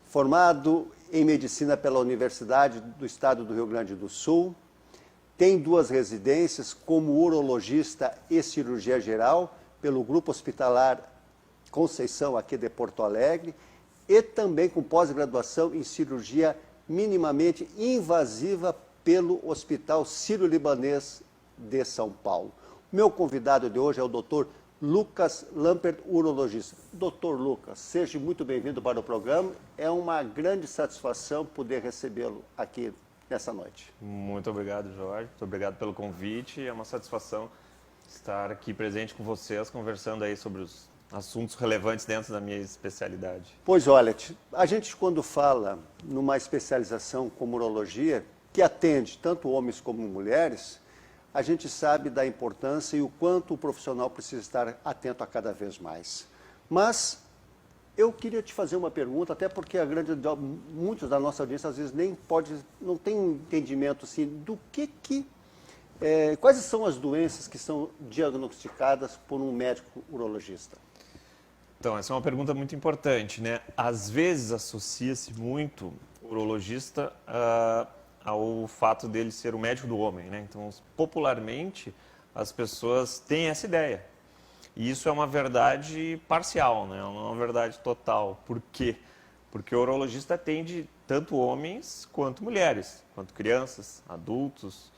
formado em medicina pela Universidade do Estado do Rio Grande do Sul, tem 2 residências como urologista e cirurgia geral pelo Grupo Hospitalar Conceição, aqui de Porto Alegre, e também com pós-graduação em cirurgia minimamente invasiva pelo Hospital Sírio-Libanês de São Paulo. Meu convidado de hoje é o Dr. Lucas Lampert, urologista. Dr. Lucas, seja muito bem-vindo para o programa. É uma grande satisfação poder recebê-lo aqui nessa noite. Muito obrigado, Jorge. Muito obrigado pelo convite. É uma satisfação estar aqui presente com vocês, conversando aí sobre os assuntos relevantes dentro da minha especialidade. Pois olha, a gente quando fala numa especialização como urologia, que atende tanto homens como mulheres, a gente sabe da importância e o quanto o profissional precisa estar atento a cada vez mais. Mas eu queria te fazer uma pergunta, até porque muitos da nossa audiência às vezes não tem um entendimento assim do quais são as doenças que são diagnosticadas por um médico urologista. Então, essa é uma pergunta muito importante, né? Às vezes associa-se muito o urologista ao fato dele ser o médico do homem, né? Então, popularmente, as pessoas têm essa ideia. E isso é uma verdade parcial, né? Não é uma verdade total. Por quê? Porque o urologista atende tanto homens quanto mulheres, quanto crianças, adultos,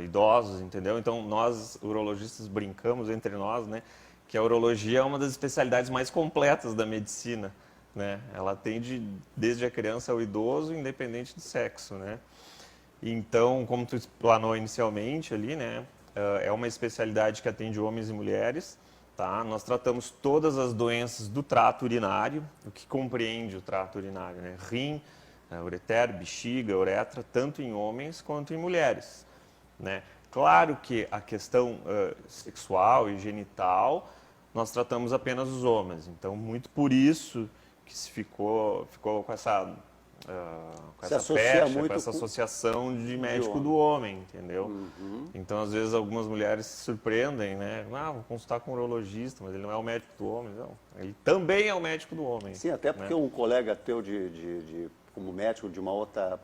idosos, entendeu? Então, nós, urologistas, brincamos entre nós, né? Que a urologia é uma das especialidades mais completas da medicina, né? Ela atende desde a criança ao idoso, independente do sexo, né? Então, como tu explanou inicialmente ali, né? É uma especialidade que atende homens e mulheres, tá? Nós tratamos todas as doenças do trato urinário, o que compreende o trato urinário, né? Rim, ureter, bexiga, uretra, tanto em homens quanto em mulheres, né? Claro que a questão sexual e genital, nós tratamos apenas os homens. Então, muito por isso que se ficou com essa pecha, com essa associação de médico do homem, entendeu? Uhum. Então, às vezes, algumas mulheres se surpreendem, né? Vou consultar com um urologista, mas ele não é o médico do homem. Não, ele também é o médico do homem. Sim, até porque, né, um colega teu como médico de uma outra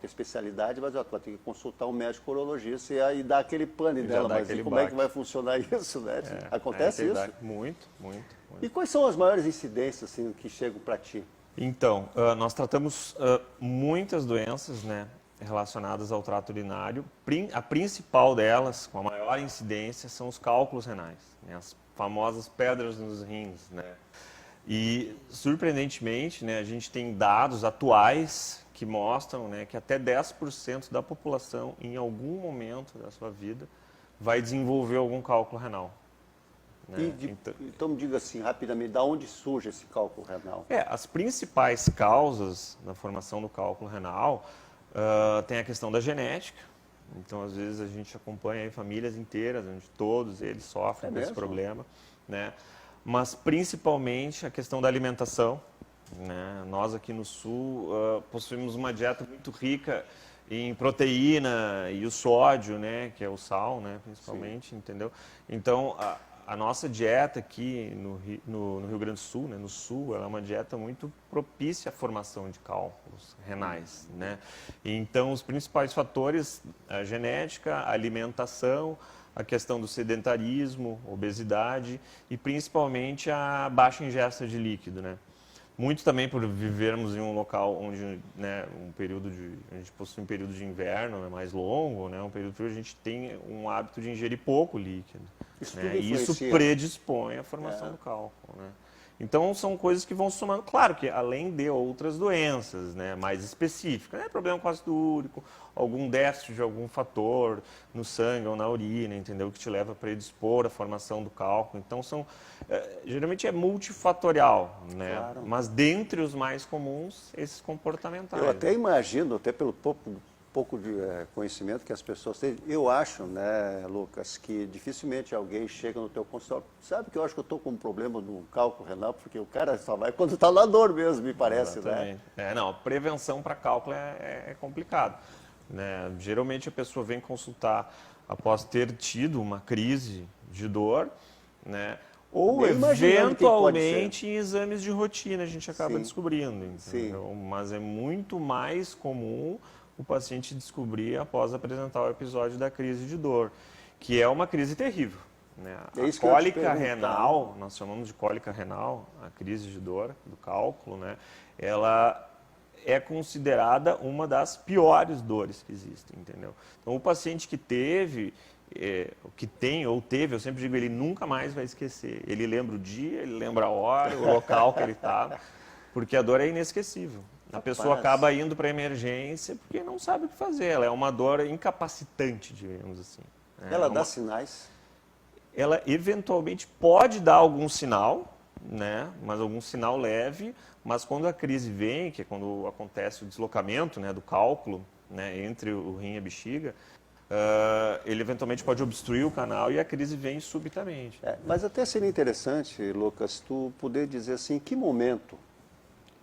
especialidade, mas tu vai ter que consultar um médico urologista e aí dá aquele pane dela, mas como é que vai funcionar isso, né? Acontece isso? Muito. E quais são as maiores incidências assim, que chegam para ti? Então, nós tratamos muitas doenças, né, relacionadas ao trato urinário. A principal delas, com a maior incidência, são os cálculos renais, né, as famosas pedras nos rins, né? E, surpreendentemente, né, a gente tem dados atuais que mostram, né, que até 10% da população, em algum momento da sua vida, vai desenvolver algum cálculo renal. Né? Então me diga assim, rapidamente, de onde surge esse cálculo renal? As principais causas da formação do cálculo renal tem a questão da genética. Então, às vezes, a gente acompanha aí famílias inteiras, onde todos eles sofrem desse problema, né? Mas, principalmente, a questão da alimentação, né? Nós, aqui no Sul, possuímos uma dieta muito rica em proteína e o sódio, né? Que é o sal, né? Principalmente, sim, entendeu? Então, a nossa dieta aqui no Rio Grande do Sul, né? No Sul, ela é uma dieta muito propícia à formação de cálculos renais, né? Então, os principais fatores, a genética, a alimentação, a questão do sedentarismo, obesidade e principalmente a baixa ingesta de líquido, né? Muito também por vivermos em um local onde, né, a gente possui um período de inverno, né, mais longo, né, um período que a gente tem um hábito de ingerir pouco líquido. Isso predispõe à formação do cálculo, né? Então, são coisas que vão somando. Claro que, além de outras doenças, né, mais específicas, né, problema com ácido úrico, algum déficit de algum fator no sangue ou na urina, entendeu? Que te leva a predispor à formação do cálculo. Então, geralmente é multifatorial, né? Claro. Mas, dentre os mais comuns, esses comportamentais. Eu até imagino, até pelo pouco de conhecimento que as pessoas têm, eu acho, né, Lucas, que dificilmente alguém chega no teu consultório, sabe que eu acho que eu estou com um problema no cálculo renal, porque o cara só vai quando está na dor mesmo, me parece, exatamente, né? Não, prevenção para cálculo é complicado, né? Geralmente a pessoa vem consultar após ter tido uma crise de dor, né? Ou, Nem imaginando quem pode ser. eventualmente, em exames de rotina a gente acaba Sim. descobrindo. Entendeu? Mas é muito mais comum o paciente descobrir após apresentar o episódio da crise de dor, que é uma crise terrível. Né? É isso A que eu ia te cólica perguntar. renal, nós chamamos de cólica renal, a crise de dor do cálculo, né? Ela é considerada uma das piores dores que existem, entendeu? Então, o paciente que teve, que tem ou teve, eu sempre digo, ele nunca mais vai esquecer. Ele lembra o dia, ele lembra a hora, o local que ele estava, porque a dor é inesquecível. A pessoa acaba indo para a emergência porque não sabe o que fazer. Ela é uma dor incapacitante, digamos assim. Ela dá sinais? Ela eventualmente pode dar algum sinal, né? Mas algum sinal leve, mas quando a crise vem, que é quando acontece o deslocamento, né, do cálculo, né, entre o rim e a bexiga, ele eventualmente pode obstruir o canal e a crise vem subitamente. Mas até seria interessante, Lucas, tu poder dizer assim, em que momento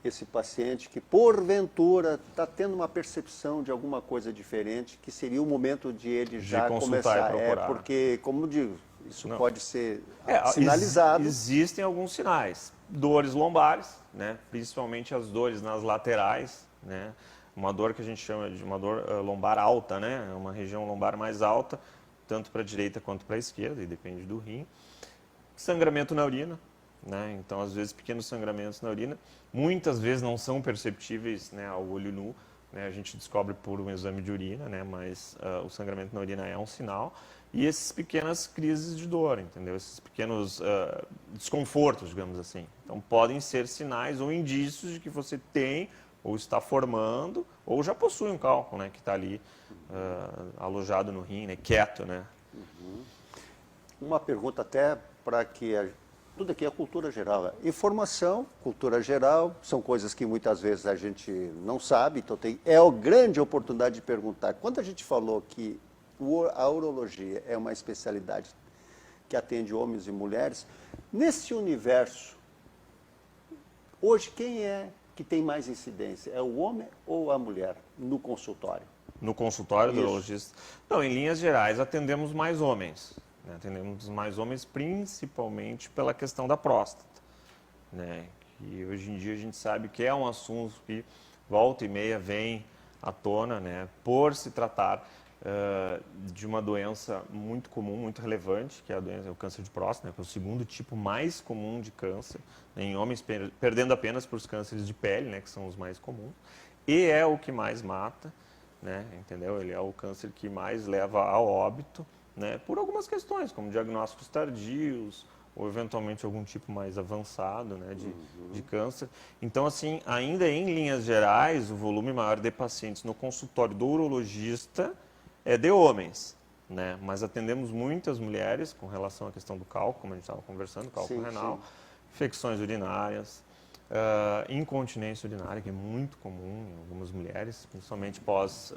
esse paciente que porventura está tendo uma percepção de alguma coisa diferente, que seria o momento de ele já começar. E procurar. Porque, como digo, isso Não. pode ser sinalizado. Existem alguns sinais. Dores lombares, né? Principalmente as dores nas laterais, né? Uma dor que a gente chama de uma dor lombar alta, né? Uma região lombar mais alta, tanto para a direita quanto para a esquerda, e depende do rim. Sangramento na urina, né? Então, às vezes, pequenos sangramentos na urina, muitas vezes não são perceptíveis, né, ao olho nu, né? A gente descobre por um exame de urina, né? Mas o sangramento na urina é um sinal. E essas pequenas crises de dor, entendeu? Esses pequenos desconfortos, digamos assim. Então, podem ser sinais ou indícios de que você tem ou está formando ou já possui um cálculo, né, que está ali alojado no rim, né, quieto, né? Uma pergunta até para que tudo aqui é cultura geral. Informação, cultura geral, são coisas que muitas vezes a gente não sabe, então é a grande oportunidade de perguntar. Quando a gente falou que a urologia é uma especialidade que atende homens e mulheres, nesse universo, hoje quem é que tem mais incidência? É o homem ou a mulher no consultório? No consultório do urologista? Não, em linhas gerais, atendemos mais homens. Né? Atendemos mais homens principalmente pela questão da próstata. Né? E hoje em dia a gente sabe que é um assunto que volta e meia vem à tona, né? Por se tratar de uma doença muito comum, muito relevante, que é o câncer de próstata, né? Que é o segundo tipo mais comum de câncer, né? Em homens, perdendo apenas para os cânceres de pele, né? Que são os mais comuns, e é o que mais mata, né? Entendeu? Ele é o câncer que mais leva ao óbito, né? Por algumas questões, como diagnósticos tardios, ou eventualmente algum tipo mais avançado, né, de câncer. Então, assim, ainda em linhas gerais, o volume maior de pacientes no consultório do urologista é de homens, né? Mas atendemos muitas mulheres com relação à questão do cálculo, como a gente estava conversando, cálculo renal, infecções urinárias, incontinência urinária, que é muito comum em algumas mulheres, principalmente pós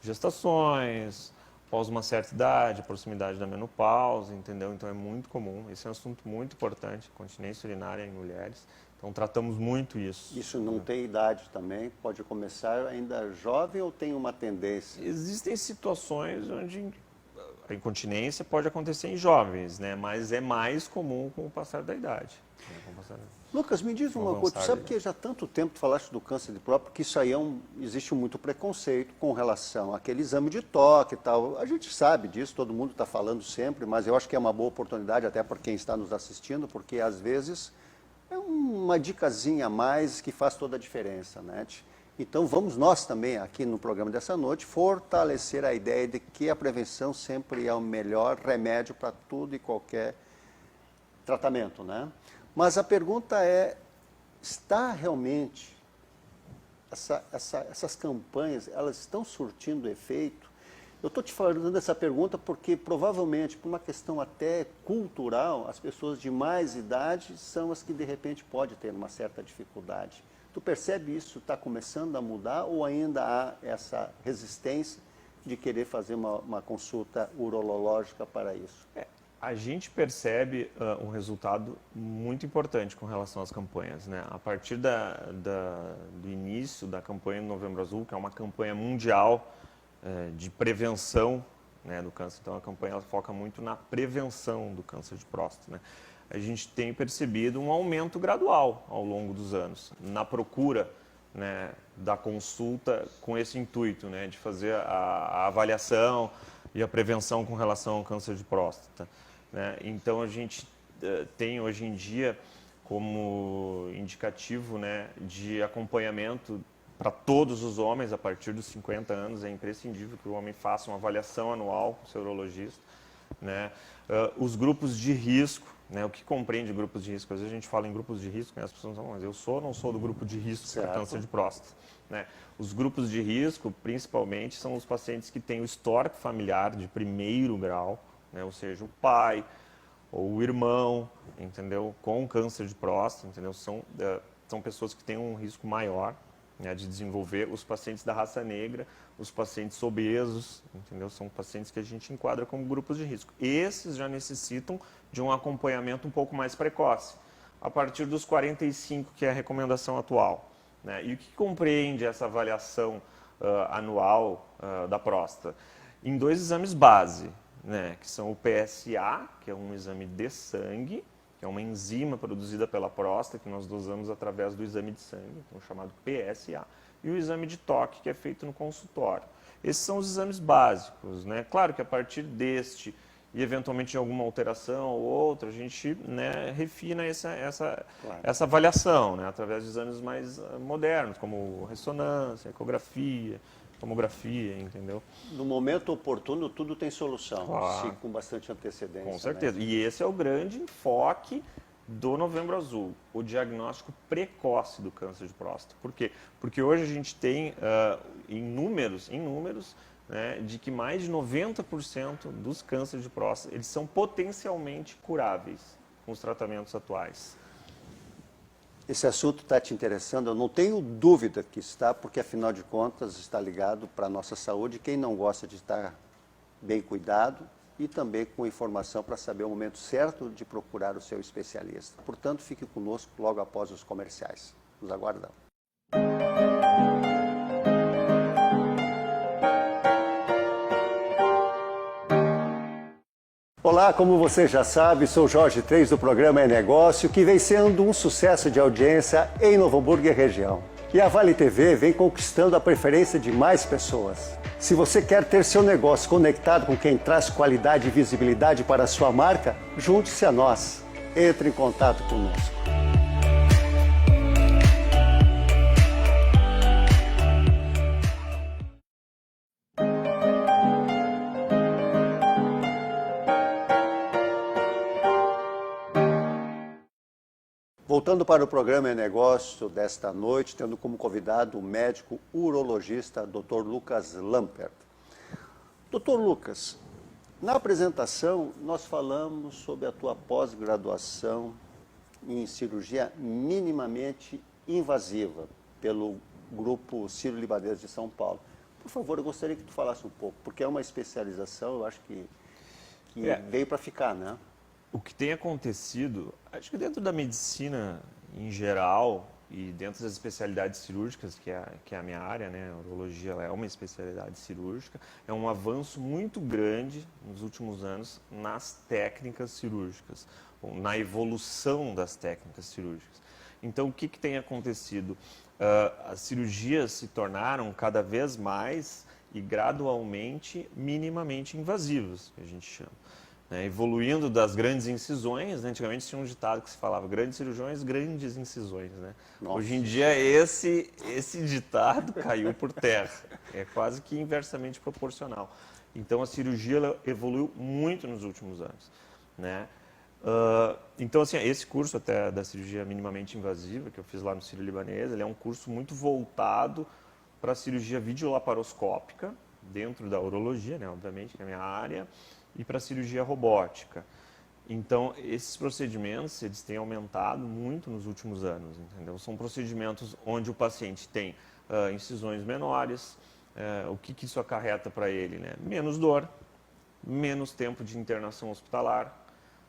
gestações, após uma certa idade, proximidade da menopausa, entendeu? Então é muito comum. Esse é um assunto muito importante, continência urinária em mulheres. Então tratamos muito isso. Isso não tem idade também? Pode começar ainda jovem ou tem uma tendência? Existem situações onde a incontinência pode acontecer em jovens, né? Mas é mais comum com o passar da idade. Lucas, me diz uma coisa, tu sabe que já há tanto tempo tu falaste do câncer de próstata, que isso aí existe muito preconceito com relação àquele exame de toque e tal. A gente sabe disso, todo mundo está falando sempre, mas eu acho que é uma boa oportunidade até para quem está nos assistindo, porque às vezes é uma dicasinha a mais que faz toda a diferença, né? Então vamos nós também aqui no programa dessa noite fortalecer a ideia de que a prevenção sempre é o melhor remédio para tudo e qualquer tratamento, né? Mas a pergunta é, está realmente, essas campanhas, elas estão surtindo efeito? Eu estou te fazendo essa pergunta porque provavelmente, por uma questão até cultural, as pessoas de mais idade são as que de repente podem ter uma certa dificuldade. Tu percebe isso está começando a mudar ou ainda há essa resistência de querer fazer uma consulta urológica para isso? A gente percebe um resultado muito importante com relação às campanhas, né? A partir do início da campanha do Novembro Azul, que é uma campanha mundial de prevenção, né, do câncer. Então, a campanha ela foca muito na prevenção do câncer de próstata, né? a gente tem percebido um aumento gradual ao longo dos anos na procura, né, da consulta com esse intuito, né, de fazer a avaliação e a prevenção com relação ao câncer de próstata, né? Então a gente tem hoje em dia como indicativo, né, de acompanhamento para todos os homens a partir dos 50 anos. É imprescindível que o homem faça uma avaliação anual com o seu urologista, né? Os grupos de risco, né? O que compreende grupos de risco? Às vezes a gente fala em grupos de risco, né? As pessoas falam, mas eu sou ou não sou do grupo de risco para câncer de próstata, né? Os grupos de risco, principalmente, são os pacientes que têm o histórico familiar de primeiro grau, né? Ou seja, o pai ou o irmão, entendeu? Com câncer de próstata, entendeu? São pessoas que têm um risco maior, né, de desenvolver. Os pacientes da raça negra, os pacientes obesos, entendeu? São pacientes que a gente enquadra como grupos de risco. Esses já necessitam de um acompanhamento um pouco mais precoce, a partir dos 45, que é a recomendação atual, né? E o que compreende essa avaliação anual da próstata? Em 2 exames base, né, que são o PSA, que é um exame de sangue, que é uma enzima produzida pela próstata, que nós dosamos através do exame de sangue, então chamado PSA, e o exame de toque, que é feito no consultório. Esses são os exames básicos, né? Claro que a partir deste, e eventualmente de alguma alteração ou outra, a gente, né, refina essa avaliação, né, através de exames mais modernos, como ressonância, ecografia, tomografia, entendeu? No momento oportuno, tudo tem solução, Claro. se com bastante antecedência. Com certeza. Né? E esse é o grande enfoque do Novembro Azul, o diagnóstico precoce do câncer de próstata. Por quê? Porque hoje a gente tem em números, né, de que mais de 90% dos cânceres de próstata, eles são potencialmente curáveis com os tratamentos atuais. Esse assunto está te interessando? Eu não tenho dúvida que está, porque afinal de contas está ligado para a nossa saúde. Quem não gosta de estar bem cuidado e também com informação para saber o momento certo de procurar o seu especialista. Portanto, fique conosco logo após os comerciais. Nos aguardamos. Olá, como você já sabe, sou Jorge 3 do programa É Negócio, que vem sendo um sucesso de audiência em Novo Hamburgo e região. E a Vale TV vem conquistando a preferência de mais pessoas. Se você quer ter seu negócio conectado com quem traz qualidade e visibilidade para a sua marca, junte-se a nós. Entre em contato conosco. Voltando para o programa É Negócio desta noite, tendo como convidado o médico urologista Dr. Lucas Lampert. Dr. Lucas, na apresentação nós falamos sobre a tua pós-graduação em cirurgia minimamente invasiva pelo Grupo Sírio-Libanês de São Paulo. Por favor, eu gostaria que tu falasse um pouco, porque é uma especialização, eu acho que veio para ficar, né? O que tem acontecido, acho que dentro da medicina em geral e dentro das especialidades cirúrgicas, que é a minha área, né, a urologia ela é uma especialidade cirúrgica, é um avanço muito grande nos últimos anos nas técnicas cirúrgicas, na evolução das técnicas cirúrgicas. Então, o que tem acontecido? As cirurgias se tornaram cada vez mais e gradualmente minimamente invasivas, que a gente chama. Evoluindo das grandes incisões, né? Antigamente tinha um ditado que se falava grandes cirurgiões, grandes incisões, né? Hoje em dia esse ditado caiu por terra, é quase que inversamente proporcional. Então a cirurgia ela evoluiu muito nos últimos anos, né? Então assim, esse curso até da cirurgia minimamente invasiva que eu fiz lá no Sírio-Libanês, ele é um curso muito voltado para a cirurgia videolaparoscópica, dentro da urologia, né? Obviamente, que é a minha área, e para a cirurgia robótica. Então, esses procedimentos, eles têm aumentado muito nos últimos anos, entendeu? São procedimentos onde o paciente tem incisões menores. O que isso acarreta para ele, né? Menos dor, menos tempo de internação hospitalar,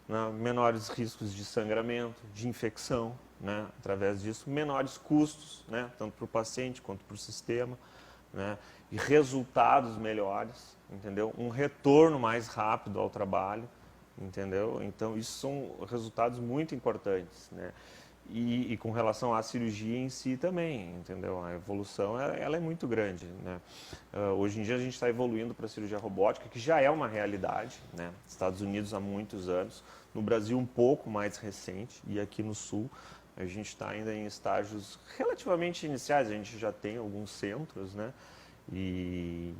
né? Menores riscos de sangramento, de infecção, né? Através disso, menores custos, né? Tanto para o paciente quanto para o sistema, né? E resultados melhores, entendeu? Um retorno mais rápido ao trabalho, entendeu? Então, isso são resultados muito importantes, né? E com relação à cirurgia em si também, entendeu? A evolução, ela é muito grande, né? Hoje em dia a gente está evoluindo para a cirurgia robótica, que já é uma realidade, né? Estados Unidos há muitos anos, no Brasil um pouco mais recente, e aqui no Sul a gente está ainda em estágios relativamente iniciais, a gente já tem alguns centros, né? E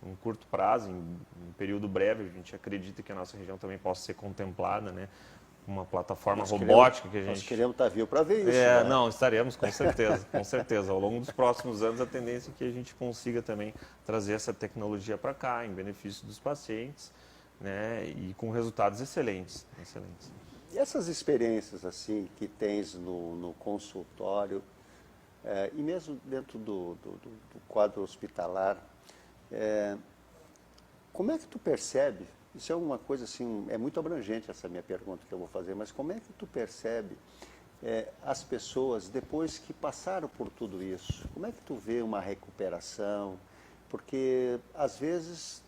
em curto prazo, em período breve, a gente acredita que a nossa região também possa ser contemplada, né? Uma plataforma robótica que a gente... Nós queremos estar vivo para ver isso, né? Não, estaremos, com certeza, com certeza. Ao longo dos próximos anos, a tendência é que a gente consiga também trazer essa tecnologia para cá, em benefício dos pacientes, né? E com resultados excelentes, excelentes. E essas experiências assim que tens no consultório, e mesmo dentro do quadro hospitalar, como é que tu percebe? Isso é uma coisa assim, é muito abrangente essa minha pergunta que eu vou fazer, mas como é que tu percebe as pessoas depois que passaram por tudo isso? Como é que tu vê uma recuperação? Porque às vezes,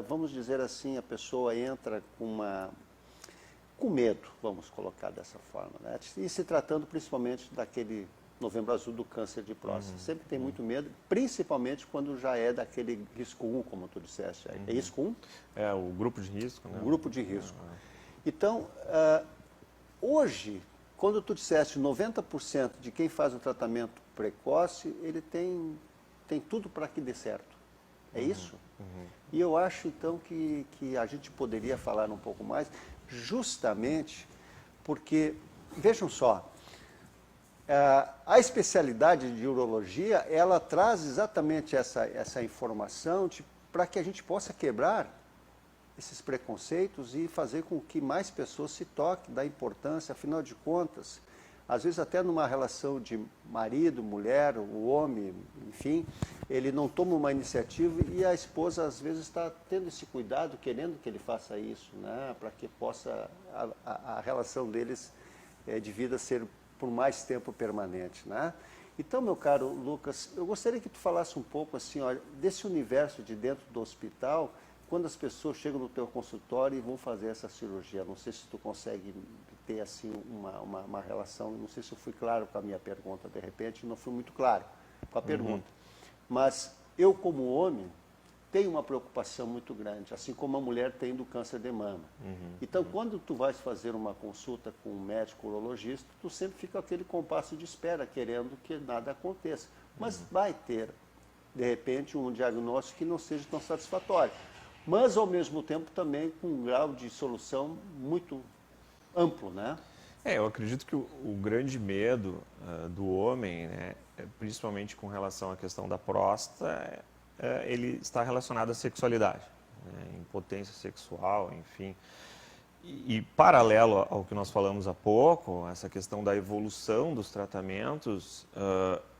vamos dizer assim, a pessoa entra com medo, vamos colocar dessa forma, né? E se tratando principalmente daquele Novembro Azul do câncer de próstata. Sempre tem muito medo, principalmente quando já é daquele risco 1, como tu disseste. É risco 1? É, o grupo de risco, né? O grupo de risco. Então, hoje, quando tu disseste 90% de quem faz o tratamento precoce, ele tem tudo para que dê certo. É isso? E eu acho, então, que a gente poderia falar um pouco mais, justamente porque, vejam só, a especialidade de urologia, ela traz exatamente essa informação para que a gente possa quebrar esses preconceitos e fazer com que mais pessoas se toquem da importância, afinal de contas, às vezes até numa relação de marido, mulher, o homem, enfim, ele não toma uma iniciativa e a esposa às vezes está tendo esse cuidado, querendo que ele faça isso, né, para que possa a relação deles de vida ser por mais tempo permanente, né? Então, meu caro Lucas, eu gostaria que tu falasse um pouco assim, olha, desse universo de dentro do hospital, quando as pessoas chegam no teu consultório e vão fazer essa cirurgia. Não sei se tu consegue ter assim uma relação, não sei se eu fui claro com a minha pergunta, de repente não fui muito claro com a pergunta. Mas eu, como homem, tenho uma preocupação muito grande, assim como a mulher tem do câncer de mama. Então, quando tu vais fazer uma consulta com um médico urologista, tu sempre fica aquele compasso de espera, querendo que nada aconteça. Mas vai ter, de repente, um diagnóstico que não seja tão satisfatório. Mas, ao mesmo tempo, também com um grau de solução muito amplo, né? Eu acredito que o grande medo do homem, né, principalmente com relação à questão da próstata, ele está relacionado à sexualidade, né, impotência sexual, enfim. E paralelo ao que nós falamos há pouco, essa questão da evolução dos tratamentos,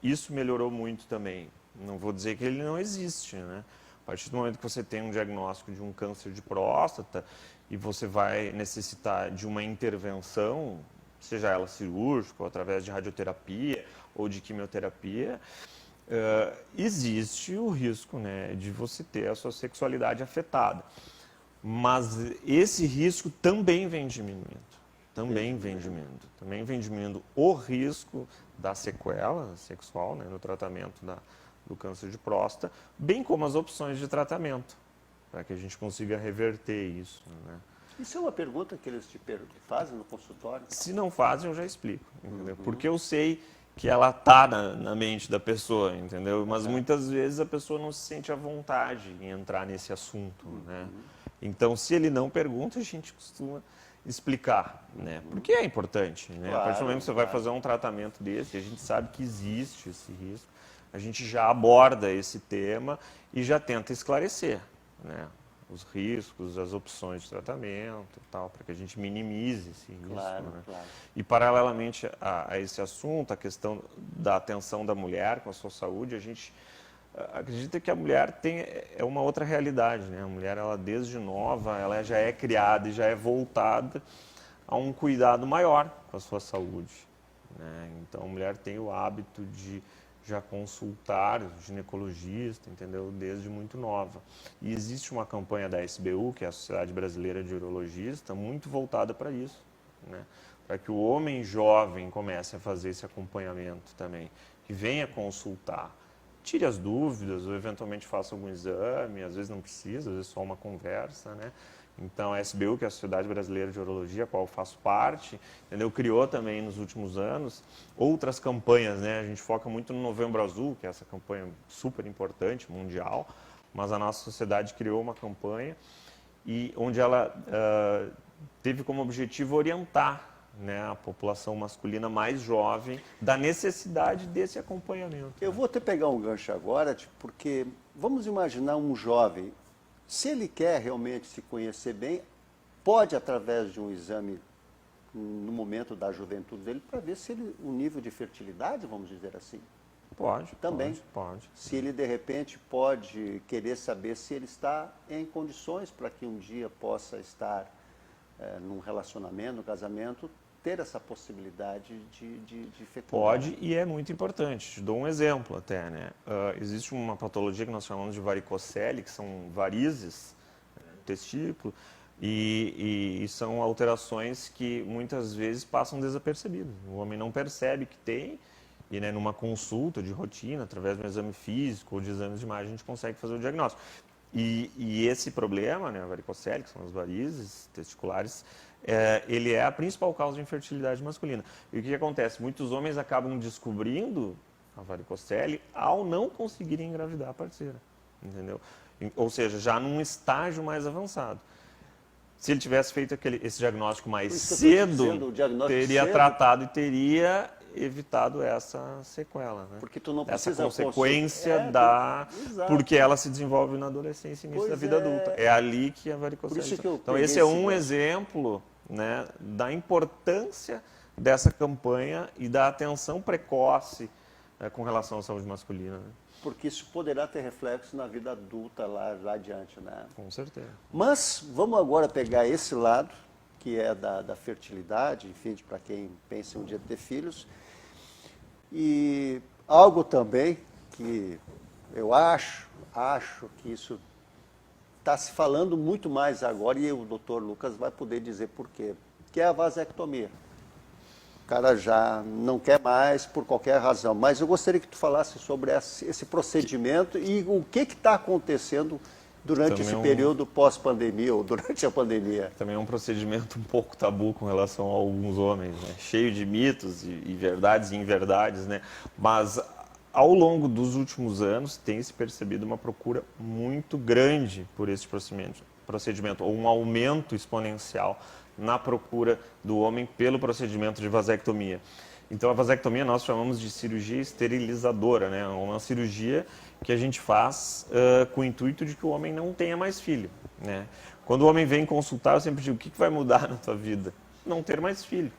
isso melhorou muito também. Não vou dizer que ele não existe, né? A partir do momento que você tem um diagnóstico de um câncer de próstata e você vai necessitar de uma intervenção, seja ela cirúrgica, ou através de radioterapia ou de quimioterapia, existe o risco, né, de você ter a sua sexualidade afetada. Mas esse risco também vem diminuindo. Também vem diminuindo o risco da sequela sexual, né, no tratamento do câncer de próstata, bem como as opções de tratamento, para que a gente consiga reverter isso, né? Isso é uma pergunta que eles te fazem no consultório? Se não fazem, eu já explico, entendeu? Porque eu sei que ela está na mente da pessoa, entendeu? Mas muitas vezes a pessoa não se sente à vontade em entrar nesse assunto, né? Então, se ele não pergunta, a gente costuma explicar, né? Porque é importante, né? Claro, a partir do momento que você vai fazer um tratamento desse, a gente sabe que existe esse risco, a gente já aborda esse tema e já tenta esclarecer, né, os riscos, as opções de tratamento e tal, para que a gente minimize esse risco. Claro, né? claro. E paralelamente a esse assunto, a questão da atenção da mulher com a sua saúde, a gente acredita que a mulher é uma outra realidade, né? A mulher, ela desde nova, ela já é criada e já é voltada a um cuidado maior com a sua saúde, né? Então, a mulher tem o hábito de já consultar ginecologista, entendeu? Desde muito nova. E existe uma campanha da SBU, que é a Sociedade Brasileira de Urologista, muito voltada para isso, né? Para que o homem jovem comece a fazer esse acompanhamento também, que venha consultar, tire as dúvidas, ou eventualmente faça algum exame, às vezes não precisa, às vezes só uma conversa, né? Então, a SBU, que é a Sociedade Brasileira de Urologia, a qual eu faço parte, entendeu? Criou também nos últimos anos outras campanhas, né? A gente foca muito no Novembro Azul, que é essa campanha super importante, mundial, mas a nossa sociedade criou uma campanha e onde ela teve como objetivo orientar, né, a população masculina mais jovem da necessidade desse acompanhamento. Eu vou até pegar um gancho agora, porque vamos imaginar um jovem, se ele quer realmente se conhecer bem, pode, através de um exame no momento da juventude dele, para ver se ele, o nível de fertilidade, vamos dizer assim. Pode. Também. Pode. Se ele, de repente, pode querer saber se ele está em condições para que um dia possa estar num relacionamento, num casamento, ter essa possibilidade de fecundar. Pode, e é muito importante. Te dou um exemplo até, né? Existe uma patologia que nós chamamos de varicocele, que são varizes no testículo, e são alterações que muitas vezes passam desapercebidas. O homem não percebe que tem, e né, numa consulta de rotina, através de um exame físico ou de exames de imagem, a gente consegue fazer o diagnóstico. E esse problema, né, a varicocele, que são as varizes testiculares, ele é a principal causa de infertilidade masculina. E o que acontece? Muitos homens acabam descobrindo a varicocele ao não conseguirem engravidar a parceira, entendeu? Ou seja, já num estágio mais avançado. Se ele tivesse feito esse diagnóstico mais cedo, teria tratado e teria evitado essa sequela, né? Porque tu não precisa essa consequência porque ela se desenvolve na adolescência e início da vida adulta. É ali que a varicocele. Então esse é um exemplo, né, da importância dessa campanha e da atenção precoce com relação à saúde masculina, né? Porque isso poderá ter reflexo na vida adulta lá adiante, né? Com certeza. Mas vamos agora pegar esse lado, que é da fertilidade, enfim, para quem pensa um dia ter filhos. E algo também que eu acho que isso está se falando muito mais agora, e o doutor Lucas vai poder dizer por quê, que é a vasectomia. O cara já não quer mais por qualquer razão, mas eu gostaria que tu falasse sobre esse procedimento e o que está acontecendo durante esse período pós-pandemia ou durante a pandemia. Também é um procedimento um pouco tabu com relação a alguns homens, né? Cheio de mitos e verdades e inverdades, né? Mas ao longo dos últimos anos tem se percebido uma procura muito grande por esse procedimento, ou um aumento exponencial na procura do homem pelo procedimento de vasectomia. Então, a vasectomia nós chamamos de cirurgia esterilizadora, né? Uma cirurgia que a gente faz com o intuito de que o homem não tenha mais filho, né? Quando o homem vem consultar, eu sempre digo, o que vai mudar na tua vida? Não ter mais filho,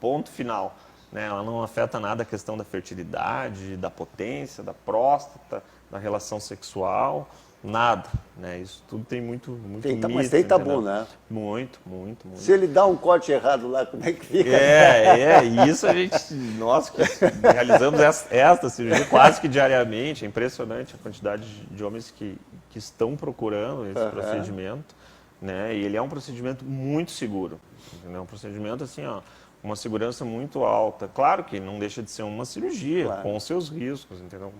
ponto final, né? Ela não afeta nada a questão da fertilidade, da potência, da próstata, da relação sexual, nada, né? Isso tudo tem muito mito, mas tem tabu, né? Muito. Se ele dá um corte errado lá, como é que fica? E isso a gente, nós que realizamos esta cirurgia quase que diariamente, é impressionante a quantidade de homens que estão procurando esse procedimento, né? E ele é um procedimento muito seguro, entendeu? É um procedimento assim, ó, uma segurança muito alta. Claro que não deixa de ser uma cirurgia, com os seus riscos, entendeu?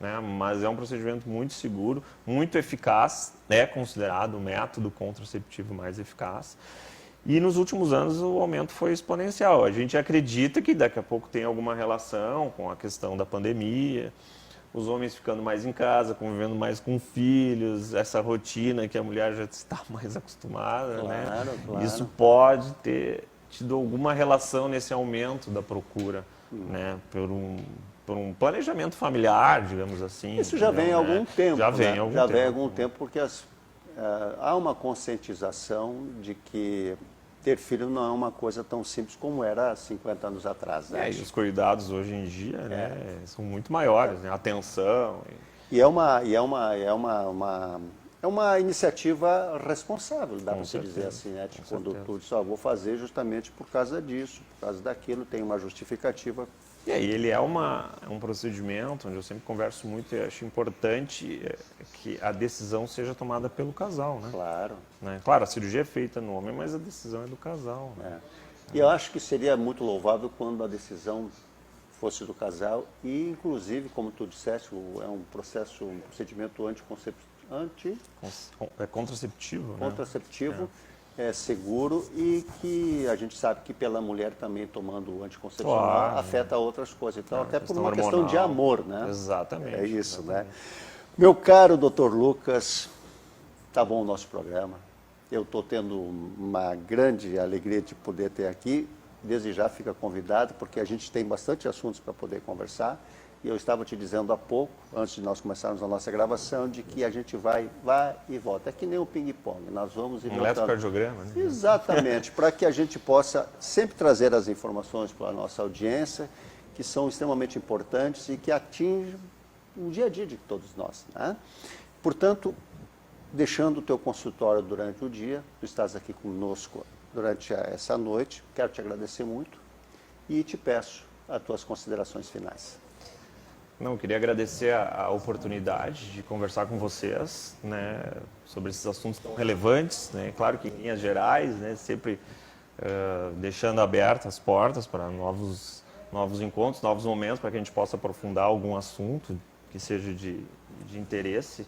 Né? Mas é um procedimento muito seguro, muito eficaz, é considerado o método contraceptivo mais eficaz. E nos últimos anos o aumento foi exponencial. A gente acredita que daqui a pouco tem alguma relação com a questão da pandemia, os homens ficando mais em casa, convivendo mais com filhos, essa rotina que a mulher já está mais acostumada, né? Claro. Isso pode ter tido alguma relação nesse aumento da procura, né? Por um planejamento familiar, digamos assim. Isso já vem há algum tempo. Já vem há algum tempo, porque há uma conscientização de que ter filho não é uma coisa tão simples como era há 50 anos atrás, né? E os cuidados hoje em dia, né, são muito maiores, né? Atenção. E é uma iniciativa responsável, dá para se dizer assim, né? Quando tu diz, vou fazer justamente por causa disso, por causa daquilo, tem uma justificativa E aí ele é um procedimento onde eu sempre converso muito e acho importante que a decisão seja tomada pelo casal, né? Claro. Né? Claro, a cirurgia é feita no homem, mas a decisão é do casal. Né? E eu acho que seria muito louvável quando a decisão fosse do casal e, inclusive, como tu disseste, é um procedimento contraceptivo, né? contraceptivo, seguro e que a gente sabe que pela mulher também tomando o anticoncepcional Claro, afeta outras coisas. Então, até por uma hormonal. questão de amor, né? Exatamente. É isso, exatamente. né? Meu caro Dr. Lucas, tá bom o nosso programa. Eu estou tendo uma grande alegria de poder ter aqui. Desde já fica convidado, porque a gente tem bastante assuntos para poder conversar. E eu estava te dizendo há pouco, antes de nós começarmos a nossa gravação, de que a gente vai e volta. É que nem o ping-pong, nós vamos e voltamos. Eletrocardiograma, né? Exatamente, para que a gente possa sempre trazer as informações para a nossa audiência, que são extremamente importantes e que atingem o dia a dia de todos nós. Né? Portanto, deixando o teu consultório durante o dia, tu estás aqui conosco durante essa noite, quero te agradecer muito e te peço as tuas considerações finais. Não, eu queria agradecer a oportunidade de conversar com vocês, né, sobre esses assuntos tão relevantes, né, claro que em linhas gerais, né, sempre deixando abertas as portas para novos encontros, novos momentos, para que a gente possa aprofundar algum assunto que seja de interesse.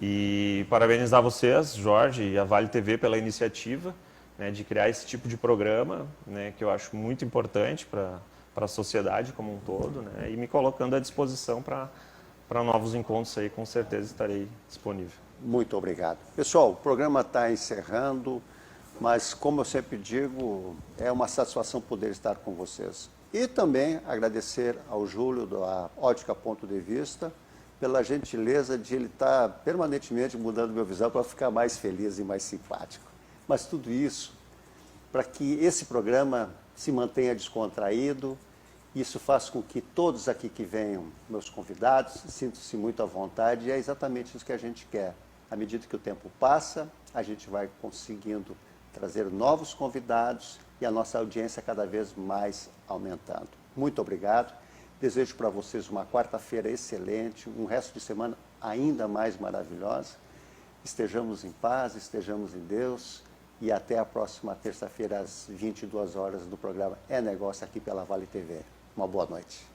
E parabenizar vocês, Jorge, e a Vale TV pela iniciativa, né, de criar esse tipo de programa, né, que eu acho muito importante para a sociedade como um todo, né, e me colocando à disposição para novos encontros aí, com certeza estarei disponível. Muito obrigado. Pessoal, o programa está encerrando, mas como eu sempre digo, é uma satisfação poder estar com vocês. E também agradecer ao Júlio da Ótica Ponto de Vista pela gentileza de ele estar permanentemente mudando meu visual para ficar mais feliz e mais simpático. Mas tudo isso para que esse programa se mantenha descontraído. Isso faz com que todos aqui que venham, meus convidados, sintam-se muito à vontade e é exatamente isso que a gente quer. À medida que o tempo passa, a gente vai conseguindo trazer novos convidados e a nossa audiência cada vez mais aumentando. Muito obrigado. Desejo para vocês uma quarta-feira excelente, um resto de semana ainda mais maravilhosa. Estejamos em paz, estejamos em Deus. E até a próxima terça-feira, às 22 horas, no programa É Negócio, aqui pela Vale TV. Uma boa noite.